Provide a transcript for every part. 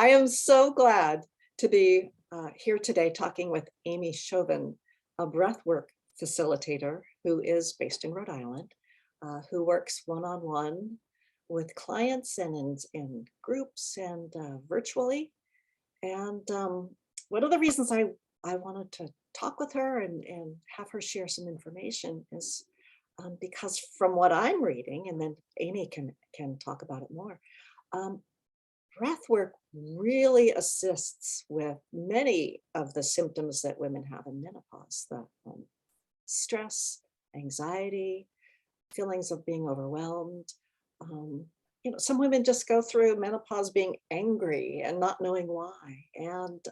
I am so glad to be here today talking with Amy Chauvin, a breathwork facilitator who is based in Rhode Island, who works one-on-one with clients and in groups and virtually. And one of the reasons I wanted to talk with her and have her share some information is because from what I'm reading, and then Amy can talk about it more, um, breath work really assists with many of the symptoms that women have in menopause, the stress, anxiety, feelings of being overwhelmed. Um, some women just go through menopause being angry and not knowing why. And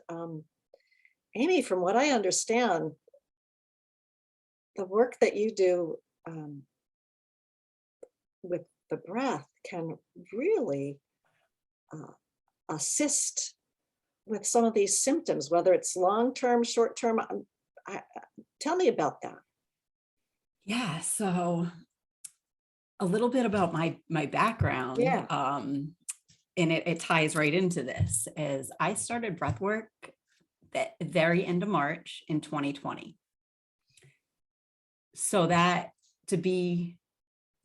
Amy, from what I understand, the work that you do um, with the breath can really uh, assist with some of these symptoms, whether it's long-term, short-term. Tell me about that. Yeah, so a little bit about my background, Yeah. and it ties right into this, is I started breathwork the very end of March in 2020. So that to be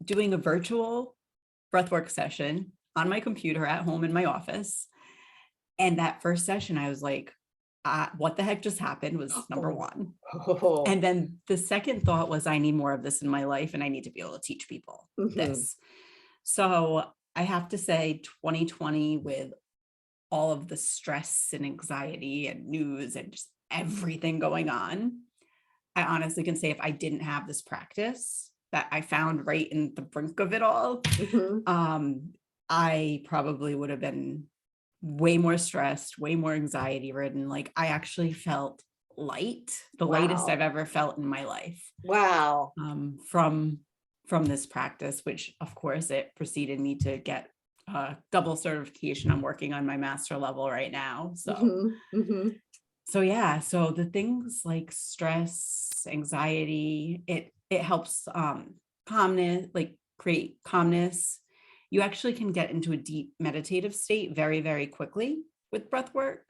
doing a virtual breathwork session on my computer at home in my office, and that first session, I was like, what the heck just happened was number one. Oh. And then the second thought was, I need more of this in my life and I need to be able to teach people this. So I have to say 2020, with all of the stress and anxiety and news and just everything going on, I honestly can say if I didn't have this practice that I found right in the brink of it all, I probably would have been way more stressed, way more anxiety ridden. Like I actually felt light, the lightest I've Wow. ever felt in my life, Wow. from this practice, which of course it preceded me to get double certification. I'm working on my master level right now. So yeah, so the things like stress, anxiety, it helps calmness, like create calmness. You actually can get into a deep meditative state very, very quickly with breath work.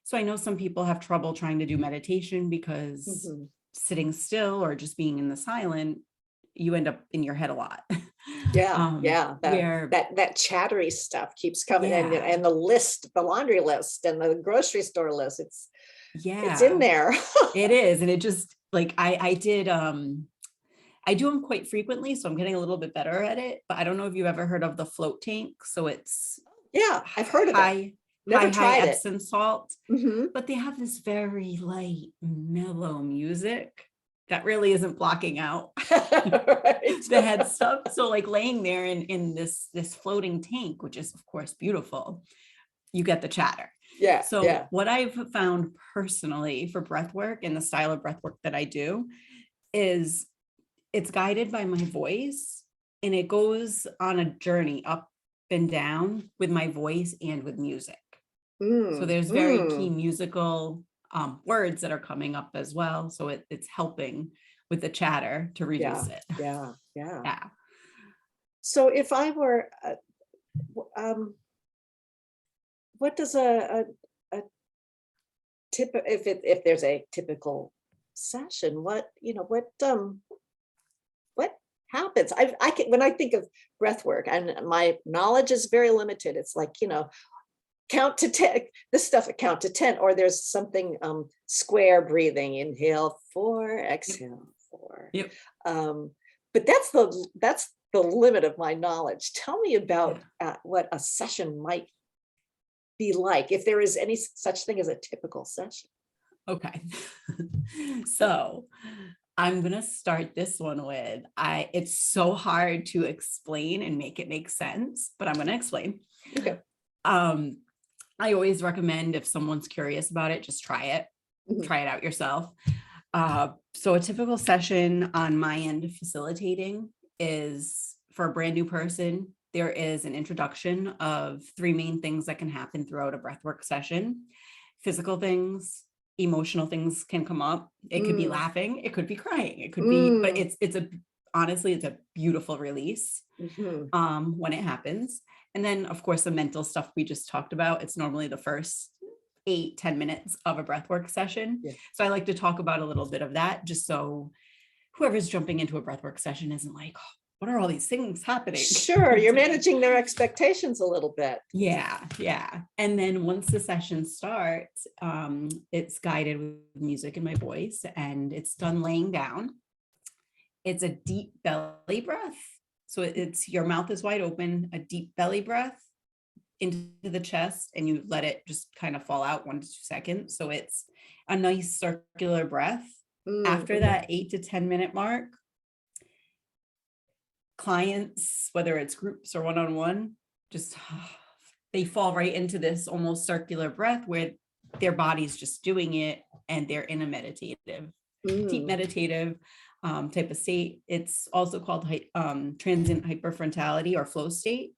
So I know some people have trouble trying to do meditation because sitting still or just being in the silent, you end up in your head a lot. Yeah, yeah. Where That chattery stuff keeps coming in, yeah, and the list, the laundry list, and the grocery store list. It's in yeah, there. it is. And it just like I did I do them quite frequently, so I'm getting a little bit better at it. But I don't know if you've ever heard of the float tank. So it's Yeah, I've heard of it. high, Never high tried it. Epsom salt, Hmm. but they have this very light, mellow music that really isn't blocking out Right. the head stuff. So like laying there in this floating tank, which is of course beautiful, you get the chatter. Yeah, So yeah. what I've found personally for breath work and the style of breath work that I do is it's guided by my voice, and it goes on a journey up and down with my voice and with music. So Mm, there's very key mm. musical words that are coming up as well. So it's helping with the chatter to reduce Yeah, it. yeah, yeah. Yeah. So if I were, um, what does a if there's a typical session, what happens? I can, when I think of breath work, and my knowledge is very limited. It's like, count to 10, this stuff at count to 10, or there's something square breathing, inhale 4, Yep. exhale 4. Yep. Um, but that's the limit of my knowledge. Tell me Yeah. about what a session might be like, if there is any such thing as a typical session. Okay. So I'm gonna start this one with it's so hard to explain and make it make sense, but I'm gonna explain. Okay. Um, I always recommend if someone's curious about it, just Mhm. try it out yourself. So a typical session on my end of facilitating is for a brand new person. There is an introduction of 3 main things that can happen throughout a breathwork session. Physical things, emotional things can come up. It could be Mm, laughing, it could be crying, it could be, but mm, it's honestly, it's a beautiful release mhm. when it happens. And then of course, the mental stuff we just talked about, it's normally the first 8-10 minutes of a breathwork session. Yeah. So I like to talk about a little bit of that, just so whoever's jumping into a breathwork session isn't like, oh, what are all these things happening? Sure, you're managing their expectations a little bit. Yeah. And then once the session starts, it's guided with music and my voice, and it's done laying down. It's a deep belly breath. So it's your mouth is wide open, a deep belly breath into the chest, and you let it just kind of fall out 1 to 2 seconds. So it's a nice circular breath. After that 8 to 10 minute mark, clients, whether it's groups or one-on-one, just they fall right into this almost circular breath where their body's just doing it, and they're in a meditative, deep meditative type of state. It's also called transient hyperfrontality or flow state.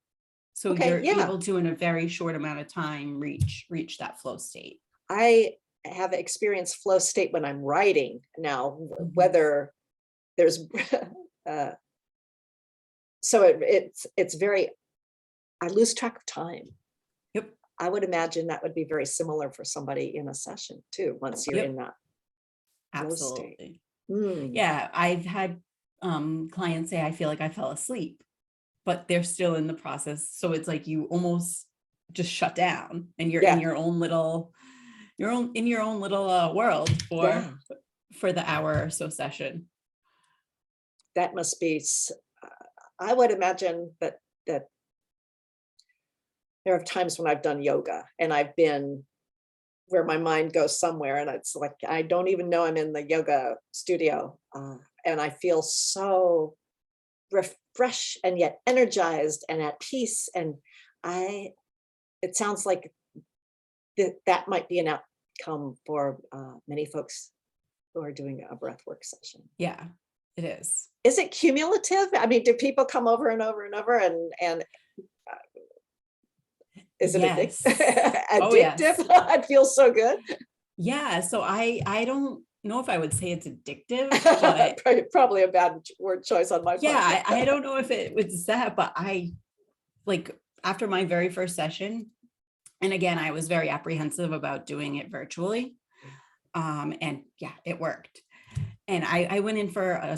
So you're able to, in a very short amount of time, reach that flow state. I have experienced flow state when I'm writing now, whether there's so it's very, I lose track of time. Yep. I would imagine that would be very similar for somebody in a session too, once you're in that flow state. Absolutely. Yeah, I've had clients say, I feel like I fell asleep, but they're still in the process. So it's like you almost just shut down, and you're in your own little world for the hour or so session. That must be, I would imagine that there are times when I've done yoga and I've been where my mind goes somewhere, and it's like I don't even know I'm in the yoga studio, and I feel so refreshed and yet energized and at peace. And it sounds like that might be an outcome for many folks who are doing a breathwork session. Yeah, it is. Is it cumulative? I mean, do people come over and over and over, and is it addictive? It feels so good. Yeah. So I don't know if I would say it's addictive, but probably a bad word choice on my part. Yeah, I don't know if it was that, but I like after my very first session, and again, I was very apprehensive about doing it virtually. And yeah, it worked. And I went in for a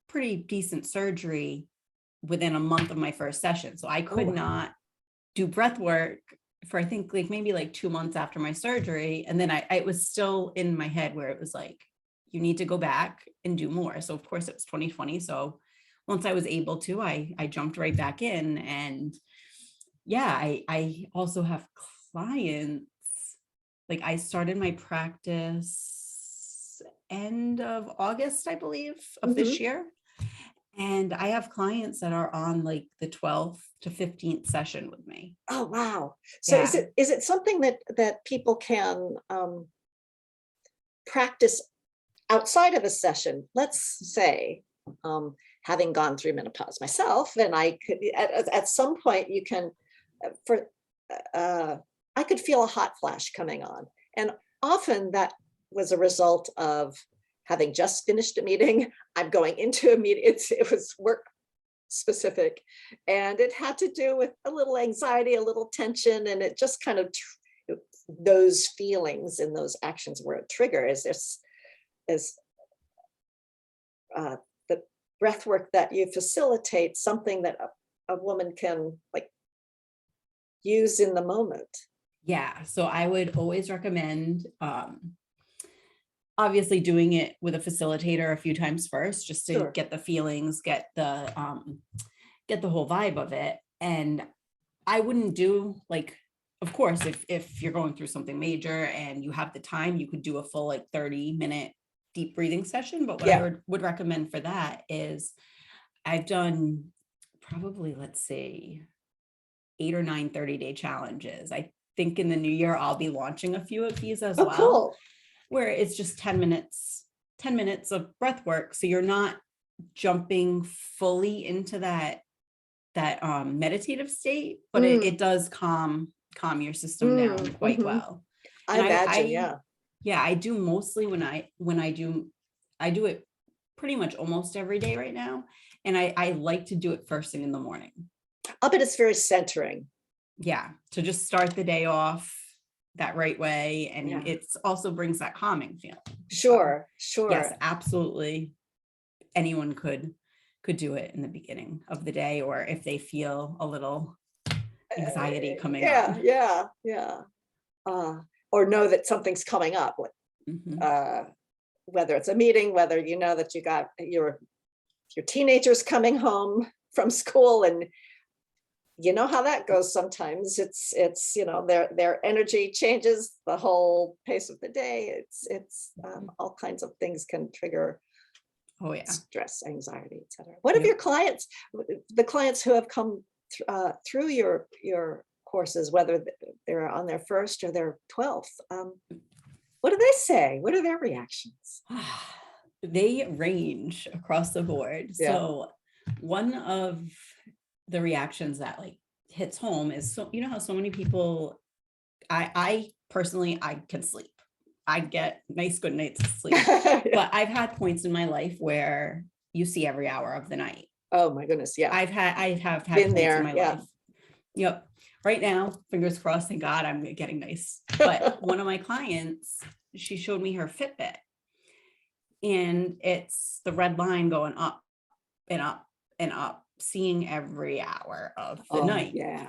pretty decent surgery within a month of my first session. So I could not do breath work for, I think maybe 2 months after my surgery. And then it was still in my head where it was like, you need to go back and do more. So of course it was 2020. So once I was able to, I jumped right back in. And yeah, I also have clients, I started my practice end of August, I believe, of this year. And I have clients that are on the 12th to 15th session with me. Oh, wow. So is it something that people can practice outside of a session? Let's say, having gone through menopause myself, and I could, at some point you can, I could feel a hot flash coming on. And often that was a result of having just finished a meeting. I'm going into a meeting. It was work specific, and it had to do with a little anxiety, a little tension, and it just kind of, those feelings and those actions were a trigger. Is the breath work that you facilitate something that a woman can use in the moment? Yeah, so I would always recommend obviously doing it with a facilitator a few times first, just to get the feelings, get the whole vibe of it. And I wouldn't do of course, if you're going through something major and you have the time, you could do a full 30-minute deep breathing session. But what I would recommend for that is I've done probably, let's say, 8 or 9 30-day challenges. I think in the new year, I'll be launching a few of these as well, cool. Where it's just 10 minutes of breath work. So you're not jumping fully into that meditative state, but it does calm your system down quite well. I imagine, I do mostly when I do it pretty much almost every day right now. And I like to do it first thing in the morning. I bet it's very centering. Yeah, to just start the day off that right way. And Yeah. it also brings that calming feeling. Sure, So, yes, sure. absolutely. Anyone could do it in the beginning of the day, or if they feel a little anxiety coming up. Yeah. Or know that something's coming up, Mhm. whether it's a meeting, whether you know that you got your teenagers coming home from school, and you know how that goes sometimes. It's their energy changes the whole pace of the day. It's all kinds of things can trigger Oh yeah. stress, anxiety, etc. What have Yep. your clients, the clients who have come through your courses, whether they're on their first or their 12th, what do they say? What are their reactions? They range across the board. Yeah. So one of the reactions that like hits home is, so you know how so many people, I personally, I can sleep. I get nice good nights of sleep. Yeah. But I've had points in my life where you see every hour of the night. Oh my goodness. Yeah. I have had Been points there. in my Yeah. life. Yep. Right now, fingers crossed, thank God I'm getting nice. But one of my clients, she showed me her Fitbit, and it's the red line going up and up and up, seeing every hour of the Oh night, yeah.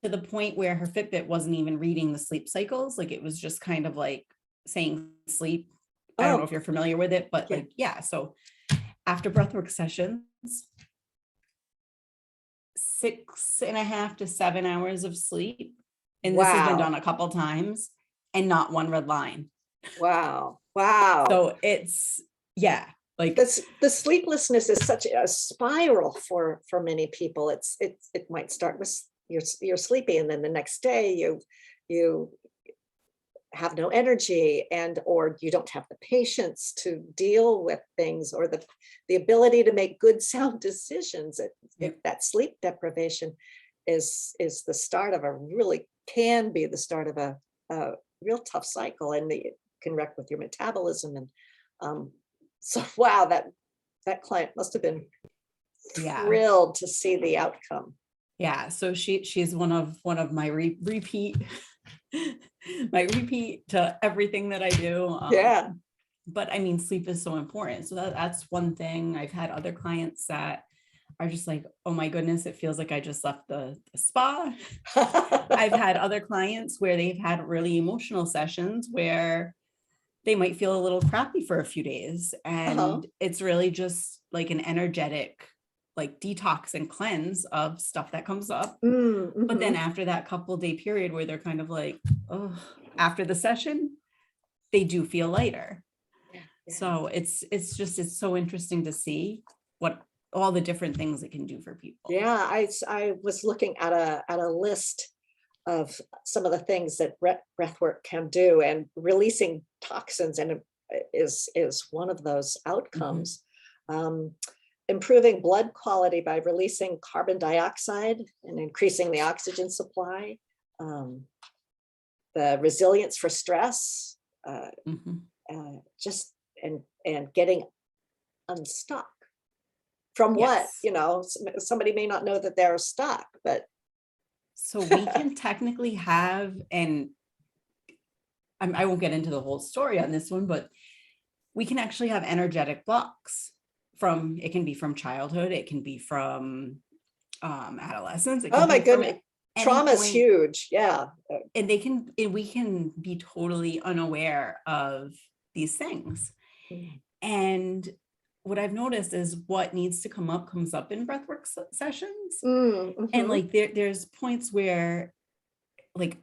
to the point where her Fitbit wasn't even reading the sleep cycles. Like it was just kind of like saying sleep. I don't know Oh if you're familiar with it, but yeah. like, yeah. So after breathwork sessions, 6.5 to 7 hours of sleep. And this has been Wow. done a couple times, and not one red line. Wow. Wow. So it's, yeah, like, The sleeplessness is such a spiral for many people. It might start with you're sleepy, and then the next day you have no energy, and or you don't have the patience to deal with things, or the ability to make good sound decisions. Yep. That sleep deprivation is the start of a really, can be the start of a real tough cycle, and it can wreck with your metabolism. And so wow, that client must have been yeah, thrilled to see the outcome. yeah. So she's one of my repeat my repeat to everything that I do. Yeah. But I mean, sleep is so important. So that's one thing. I've had other clients that are just like, oh my goodness, it feels like I just left the spa. I've had other clients where they've had really emotional sessions where they might feel a little crappy for a few days. And it's really just like an energetic, like detox and cleanse of stuff that comes up. Mm-hmm. But then after that couple day period where they're kind of like, oh, after the session, they do feel lighter. Yeah. So it's so interesting to see what all the different things it can do for people. Yeah, I was looking at a list of some of the things that breathwork can do, and releasing toxins and is one of those outcomes. Improving blood quality by releasing carbon dioxide and increasing the oxygen supply. The resilience for stress, just and getting unstuck from what, Yes. somebody may not know that they're stuck, but So we can technically have, and I won't get into the whole story on this one, but we can actually have energetic blocks from, it can be from childhood, it can be from adolescence, it can oh my be from goodness, any trauma's point. huge. Yeah. And we can be totally unaware of these things. And what I've noticed is what needs to come up comes up in breathwork sessions. And like there's points where like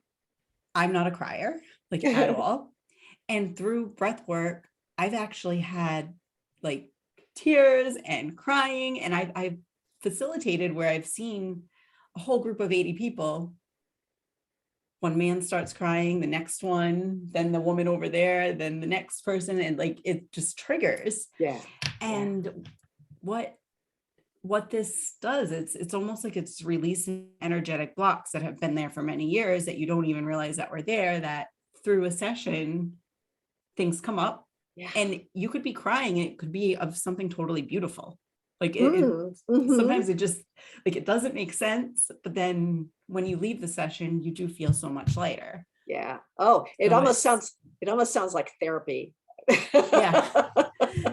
I'm not a crier, like at all. And through breathwork, I've actually had like tears and crying, and I've facilitated where I've seen a whole group of 80 people. One man starts crying, the next one, then the woman over there, then the next person, and like it just triggers. Yeah. And what this does, it's almost like it's releasing energetic blocks that have been there for many years that you don't even realize that were there, that through a session things come up. And you could be crying, it could be of something totally beautiful, Like Mhm. sometimes it just like it doesn't make sense, but then when you leave the session, you do feel so much lighter. Yeah. Oh, So it's it almost sounds like therapy. yeah.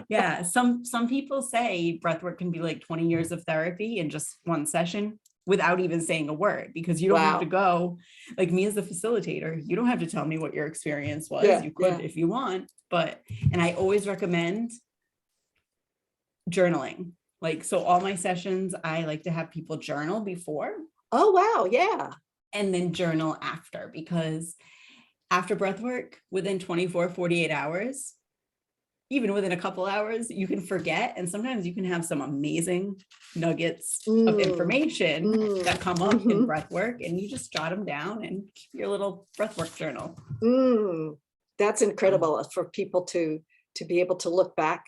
Yeah. Some people say breathwork can be like 20 years of therapy in just one session without even saying a word, because you don't have to Wow. go like me as a facilitator. You don't have to tell me what your experience was. Yeah, You could yeah. if you want, but and I always recommend journaling. Like, so all my sessions, I like to have people journal before Oh, wow. Yeah. and then journal after, because after breath work, within 24, 48 hours, even within a couple hours, you can forget. And sometimes you can have some amazing nuggets of Mm, information that come up in mhm, breath work, and you just jot them down and keep your little breath work journal. mm. That's So, incredible for people to be able to look back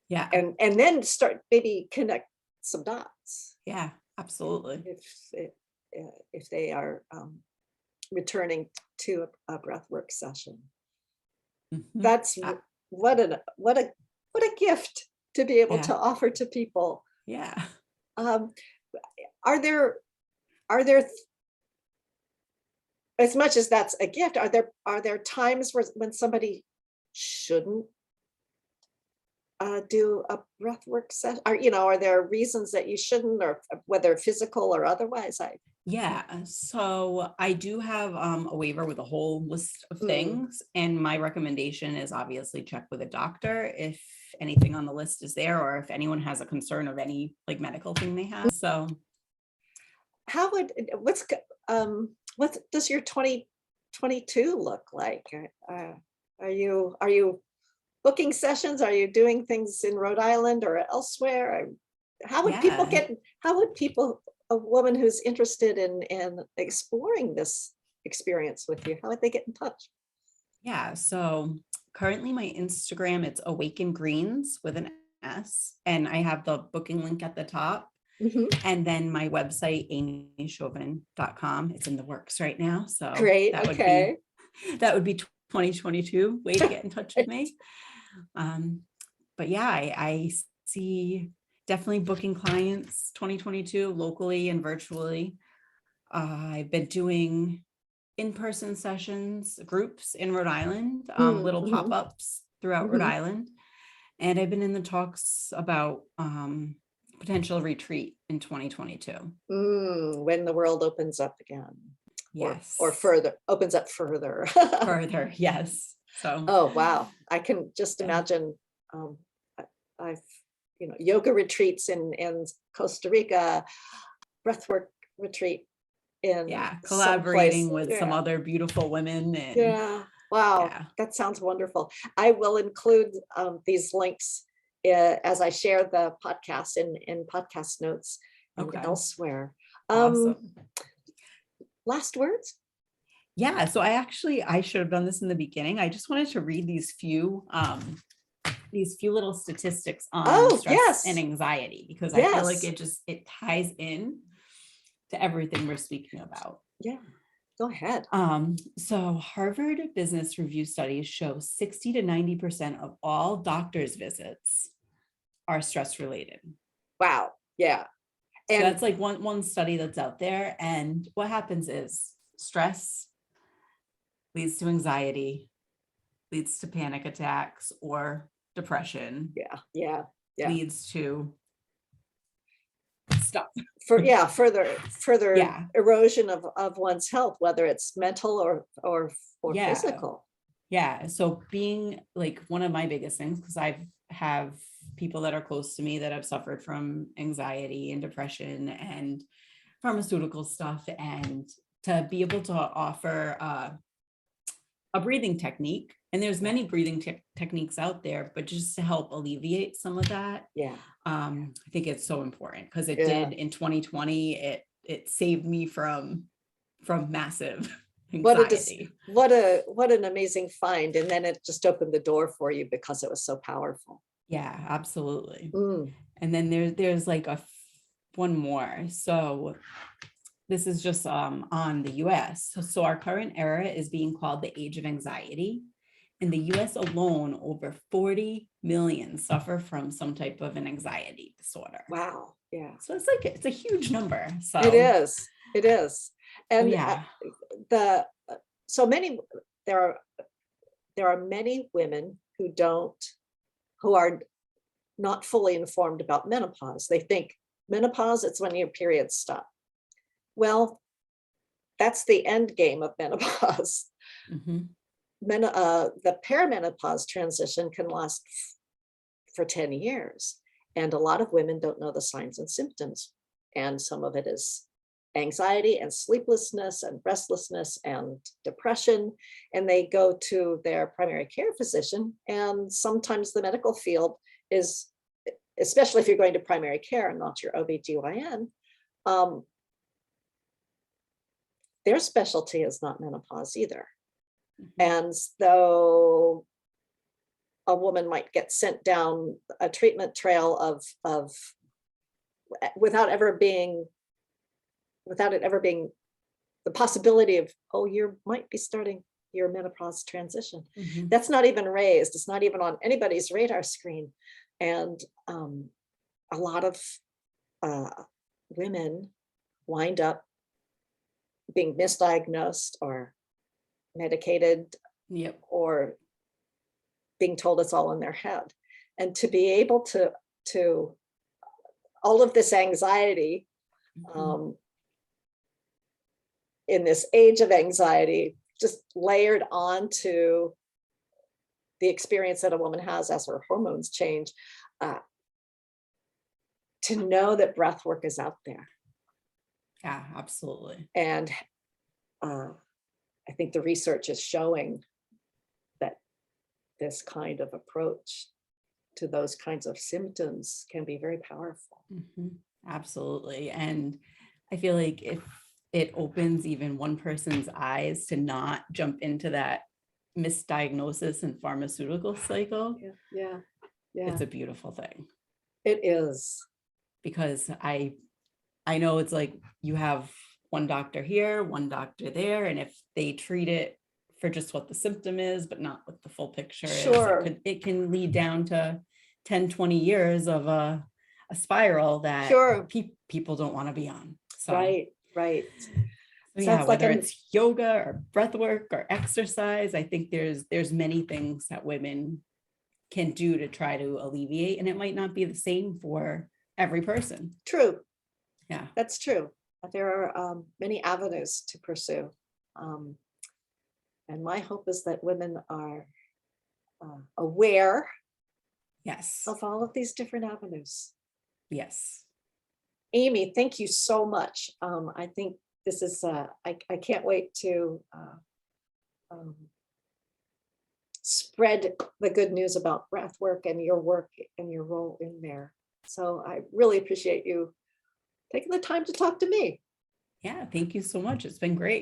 yeah, and then start maybe connect some dots yeah, absolutely. if they are returning to a breath work session. Mhm. That's what a gift to be able Yeah, to offer to people. yeah. Um, are there are there as much as that's a gift, are there times where when somebody shouldn't do a breath work session? Are there reasons that you shouldn't, or whether physical or otherwise? Yeah, so I do have a waiver with a whole list of Mm. things, and my recommendation is obviously check with a doctor if anything on the list is there, or if anyone has a concern of any like medical thing they have. So How would what does your 2022 look like? Are you booking sessions? Are you doing things in Rhode Island or elsewhere? How would people yeah, get, how would people, a woman who's interested in exploring this experience with you, how would they get in touch? yeah. So currently my Instagram, it's Awaken Greens with an S, and I have the booking link at the top. Mhm. And then my website, amychauvin.com, it's in the works right now. So Great. Okay. that would be 2022 way to get in touch with me. Um, but yeah, I see definitely booking clients 2022 locally and virtually. I've been doing in-person sessions, groups in Rhode Island, little Mhm, pop-ups throughout Rhode mhm. Island. And I've been in the talks about potential retreat in 2022. When the world opens up again, or Yes. further opens up further. Further, yes. So Oh, wow. I can just yeah. imagine, um, I I've, yoga retreats in Costa Rica, breathwork retreat in Yeah, some place. collaborating with some Yeah, other beautiful women and yeah. Wow, yeah, that sounds wonderful. I will include, these links, as I share the podcast in podcast notes and okay, elsewhere. Um, awesome. Last words? Yeah, so I should have done this in the beginning. I just wanted to read these few little statistics on Oh, stress and yes, anxiety, because I feel like yes. it ties in to everything we're speaking about. Yeah, go ahead. So Harvard Business Review studies show 60 to 90% of all doctors' visits are stress related. Wow, yeah, So and that's like one study that's out there. And what happens is stress leads to anxiety, leads to panic attacks or depression, yeah, yeah, yeah. leads to stuff. Yeah, further Yeah. erosion of one's health, whether it's mental or Yeah. physical. Yeah. So being like one of my biggest things, because I have people that are close to me that have suffered from anxiety and depression and pharmaceutical stuff, and to be able to offer a breathing technique, and there's Yeah, many breathing techniques out there, but just to help alleviate some of that, yeah, I think it's so important, because it yeah. did in 2020. It saved me from massive What a dis anxiety. what an amazing find, and then it just opened the door for you because it was so powerful. Yeah, absolutely. Mm, And then there's like one more. So this is just on the US. So our current era is being called the age of anxiety, in the US alone, over 40 million suffer from some type of an anxiety disorder. Wow. Yeah. So it's a huge number. So It is. It is. And yeah. so many, there are many women who are not fully informed about menopause. They think menopause, it's when your periods stop. Well, that's the end game of menopause. Mhm. The perimenopause transition can last for 10 years. And a lot of women don't know the signs and symptoms. And some of it is anxiety and sleeplessness and restlessness and depression. And they go to their primary care physician. And sometimes the medical field is, especially if you're going to primary care and not your OBGYN, their specialty is not menopause either. And so a woman might get sent down a treatment trail of without it ever being the possibility of, oh, you might be starting your menopause transition. Mhm. That's not even raised. It's not even on anybody's radar screen. And a lot of women wind up being misdiagnosed or medicated Yep. or being told it's all in their head. And to be able to all of this anxiety, Mhm. in this age of anxiety, just layered onto the experience that a woman has as her hormones change, to know that breath work is out there. Yeah, absolutely. And I think the research is showing that this kind of approach to those kinds of symptoms can be very powerful. Mhm. Absolutely. And I feel like if it opens even one person's eyes to not jump into that misdiagnosis and pharmaceutical cycle, Yeah, yeah, it's a beautiful thing. it is. Because I know it's like you have one doctor here, one doctor there, and if they treat it for just what the symptom is, but not what the full picture is, Sure. it can lead down to 10, 20 years of a spiral that Sure. people don't want to be on. So, Right. so yeah, Sounds like whether it's yoga or breath work or exercise, I think there's many things that women can do to try to alleviate, and it might not be the same for every person. true. Yeah. That's true. There are many avenues to pursue. And my hope is that women are aware Yes. of all of these different avenues. Yes. Amy, thank you so much. I think this is, I can't wait to spread the good news about breath work and your work and your role in there. So I really appreciate you taking the time to talk to me. Yeah. Thank you so much. It's been great.